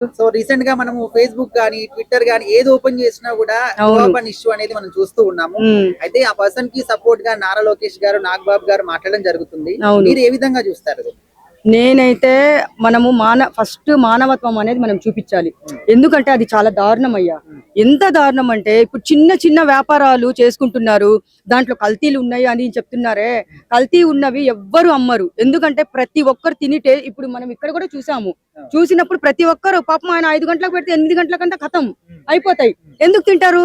So recent గా మనము Facebook గానీ ట్విట్టర్ గానీ ఏది ఓపెన్ చేసినా కూడా ఓపెన్ ఇష్యూ అనేది మనం చూస్తూ ఉన్నాము. అయితే ఆ పర్సన్ కి సపోర్ట్ గా నారా లోకేష్ గారు, నాగబాబు గారు మాట్లాడడం జరుగుతుంది. మీరు ఏ విధంగా చూస్తారు? నేనైతే మనము ఫస్ట్ మానవత్వం అనేది మనం చూపించాలి. ఎందుకంటే అది చాలా దారుణం అయ్యా. ఎంత దారుణం అంటే ఇప్పుడు చిన్న చిన్న వ్యాపారాలు చేసుకుంటున్నారు, దాంట్లో కల్తీలు ఉన్నాయి అని చెప్తున్నారే. కల్తీ ఉన్నవి ఎవ్వరు అమ్మరు. ఎందుకంటే ప్రతి ఒక్కరు తినిటే ఇప్పుడు మనం ఇక్కడ కూడా చూసినప్పుడు ప్రతి ఒక్కరు పాపం ఆయన 5 గంటలకు పెడితే 8 గంటలకంతా ఖతం అయిపోతాయి. ఎందుకు తింటారు?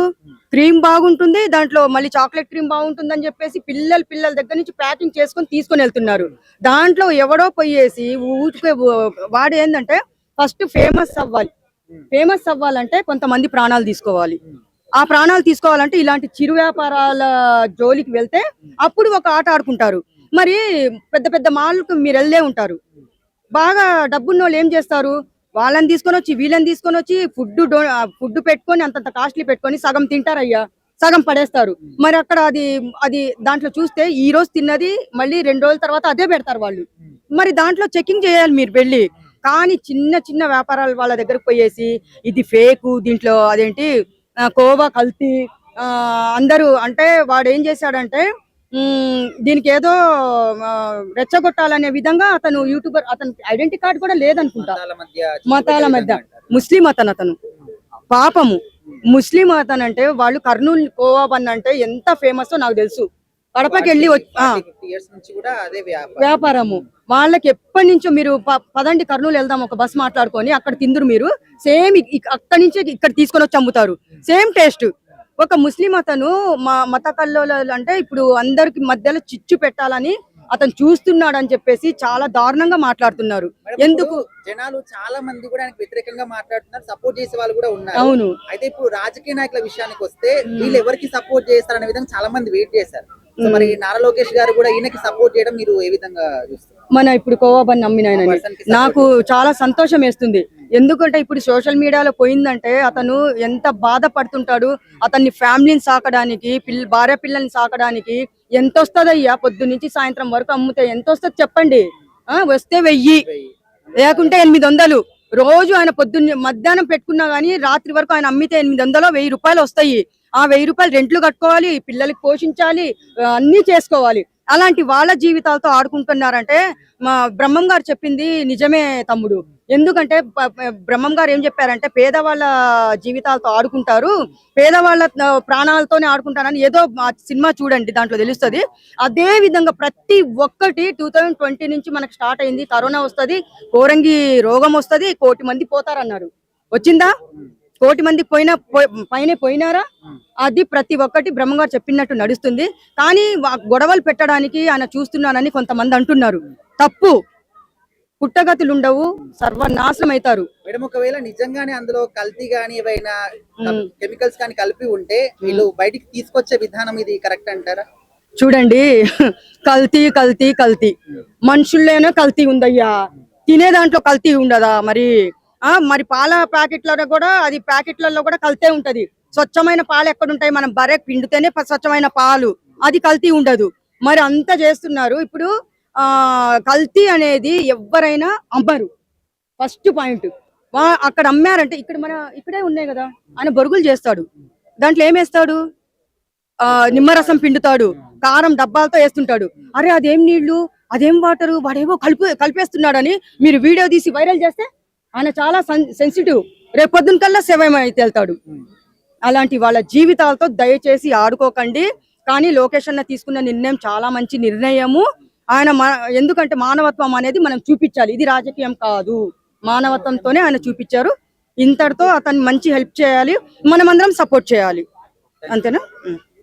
క్రీమ్ బాగుంటుంది, దాంట్లో మళ్ళీ చాక్లెట్ క్రీమ్ బాగుంటుంది అని చెప్పేసి పిల్లల దగ్గర నుంచి ప్యాకింగ్ చేసుకొని తీసుకొని వెళ్తున్నారు. దాంట్లో ఎవడో పోయేసి ఊరికే వాడు ఏంటంటే ఫస్ట్ ఫేమస్ అవ్వాలంటే కొంతమంది ప్రాణాలు తీసుకోవాలి. ఆ ప్రాణాలు తీసుకోవాలంటే ఇలాంటి చిరు వ్యాపారాల జోలికి వెళ్తే అప్పుడు ఒక ఆట ఆడుకుంటారు. మరి పెద్ద పెద్ద మాల్కు మీరు వెళ్ళే ఉంటారు. బాగా డబ్బున్నోళ్ళు ఏం చేస్తారు? వాళ్ళని తీసుకొని వచ్చి వీళ్ళని తీసుకొని వచ్చి ఫుడ్ పెట్టుకొని అంతంత కాస్ట్లీ పెట్టుకొని సగం తింటారయ్యా, సగం పడేస్తారు. మరి అక్కడ అది దాంట్లో చూస్తే ఈ రోజు తిన్నది మళ్ళీ 2 రోజుల తర్వాత అదే పెడతారు వాళ్ళు. మరి దాంట్లో చెకింగ్ చేయాలి మీరు వెళ్ళి. కానీ చిన్న చిన్న వ్యాపారాల వాళ్ళ దగ్గరకు పోయేసి ఇది ఫేకు, దీంట్లో అదేంటి కోవా కల్తీ, అందరూ అంటే వాడు ఏం చేశాడంటే దీనికి ఏదో రెచ్చగొట్టాలనే విధంగా అతను యూట్యూబర్, అతను ఐడెంటిటీ కార్డు కూడా లేదనుకుంటా. మతాల మధ్య ముస్లిం అతను పాపము ముస్లిం అతనంటే వాళ్ళు కర్నూలు కోవా బన్ అంటే ఎంత ఫేమస్ నాకు తెలుసు. కడపకి వెళ్ళి వ్యాపారము వాళ్ళకి ఎప్పటి నుంచో. మీరు పదండి కర్నూలు వెళ్దాం, ఒక బస్ మాట్లాడుకొని అక్కడ తిందురు మీరు. సేమ్ అక్కడి నుంచి ఇక్కడ తీసుకొని వచ్చి అమ్ముతారు, సేమ్ టేస్ట్. ఒక ముస్లిం అతను మత కల్లోలు అంటే ఇప్పుడు అందరికి మధ్యలో చిచ్చు పెట్టాలని అతను చూస్తున్నాడు అని చెప్పేసి చాలా దారుణంగా మాట్లాడుతున్నారు. ఎందుకు జనాలు చాలా మంది కూడా ఆయనకు వ్యతిరేకంగా మాట్లాడుతున్నారు, సపోర్ట్ చేసే వాళ్ళు కూడా ఉన్నారు. అవును. అయితే ఇప్పుడు రాజకీయ నాయకుల విషయానికి వస్తే వీళ్ళు ఎవరికి సపోర్ట్ చేస్తారనే విధంగా చాలా మంది వెయిట్ చేశారు. సో మరి నారా లోకేష్ గారు కూడా ఈయనకి సపోర్ట్ చేయడం మీరు ఏ విధంగా చూస్తారు? మన ఇప్పుడు కోవా బన్ నమ్మిన నాకు చాలా సంతోషం వేస్తుంది. ఎందుకంటే ఇప్పుడు సోషల్ మీడియాలో పోయిందంటే అతను ఎంత బాధపడుతుంటాడు. అతన్ని ఫ్యామిలీని సాకడానికి, భార్య పిల్లల్ని సాకడానికి ఎంత వస్తుందయ్యా? పొద్దు నుంచి సాయంత్రం వరకు అమ్ముతే ఎంత వస్తుంది చెప్పండి? వస్తే 1000, లేకుంటే 800. రోజు ఆయన పొద్దున్న మధ్యాహ్నం పెట్టుకున్నా గానీ రాత్రి వరకు ఆయన అమ్మితే 800, 1000 రూపాయలు వస్తాయి. ఆ 1000 రూపాయలు రెంట్లు కట్టుకోవాలి, పిల్లలకి పోషించాలి, అన్ని చేసుకోవాలి. అలాంటి వాళ్ళ జీవితాలతో ఆడుకుంటున్నారంటే మా బ్రహ్మం గారు చెప్పింది నిజమే తమ్ముడు. ఎందుకంటే బ్రహ్మం గారు ఏం చెప్పారంటే పేదవాళ్ళ జీవితాలతో ఆడుకుంటారు, పేదవాళ్ళ ప్రాణాలతోనే ఆడుకుంటారని ఏదో సినిమా చూడండి, దాంట్లో తెలుస్తుంది. అదే విధంగా ప్రతి ఒక్కటి 2020 నుంచి మనకు స్టార్ట్ అయింది. కరోనా వస్తుంది, కోరంగి రోగం వస్తుంది, 1 కోటి మంది పోతారన్నారు. వచ్చిందా? 1 కోటి మంది పైన పోయినారా? అది ప్రతి ఒక్కటి బ్రహ్మంగారు చెప్పినట్టు నడుస్తుంది. కానీ గొడవలు పెట్టడానికి ఆయన చూస్తున్నానని కొంతమంది అంటున్నారు. తప్పు. పుట్టగతులు ఉండవు, సర్వనాశనం అవుతారు. మేడం ఒకవేళ నిజంగానే అందులో కల్తీ గానీ ఏవైనా కెమికల్స్ కానీ కలిపి ఉంటే వీళ్ళు బయటికి తీసుకొచ్చే విధానం ఇది కరెక్ట్ అంటారా? చూడండి, కల్తీ కల్తీ కల్తీ మనుషుల్లోనే కల్తీ ఉందయ్యా. తినే దాంట్లో కల్తీ ఉండదా? మరి పాల ప్యాకెట్లలో కూడా అది ప్యాకెట్లలో కూడా కల్తీ ఉంటది. స్వచ్ఛమైన పాలు ఎక్కడుంటాయి? మనం బర్రె పిండితేనే స్వచ్ఛమైన పాలు, అది కల్తీ ఉండదు. మరి అంతా చేస్తున్నారు. ఇప్పుడు కల్తీ అనేది ఎవరైనా అమ్మరు. ఫస్ట్ పాయింట్ అక్కడ అమ్మారంటే ఇక్కడే ఉన్నాయి కదా, ఆయన బొరుగులు చేస్తాడు, దాంట్లో ఏమేస్తాడు? నిమ్మరసం పిండుతాడు, కారం డబ్బాలతో వేస్తుంటాడు. అరే అదేం నీళ్లు, అదేం వాటరు, వాడేమో కలిపేస్తున్నాడని మీరు వీడియో తీసి వైరల్ చేస్తే ఆయన చాలా సెన్సిటివ్, రేపు పొద్దున కల్లా శవమైతే వెళ్తాడు. అలాంటి వాళ్ళ జీవితాలతో దయచేసి ఆడుకోకండి. కానీ లోకేష్ అన్న తీసుకున్న నిర్ణయం చాలా మంచి నిర్ణయము. ఆయన ఎందుకంటే మానవత్వం అనేది మనం చూపించాలి. ఇది రాజకీయం కాదు, మానవత్వంతోనే ఆయన చూపించారు. ఇంతటితో అతన్ని మంచి హెల్ప్ చేయాలి, మనమందరం సపోర్ట్ చేయాలి. అంతేనా?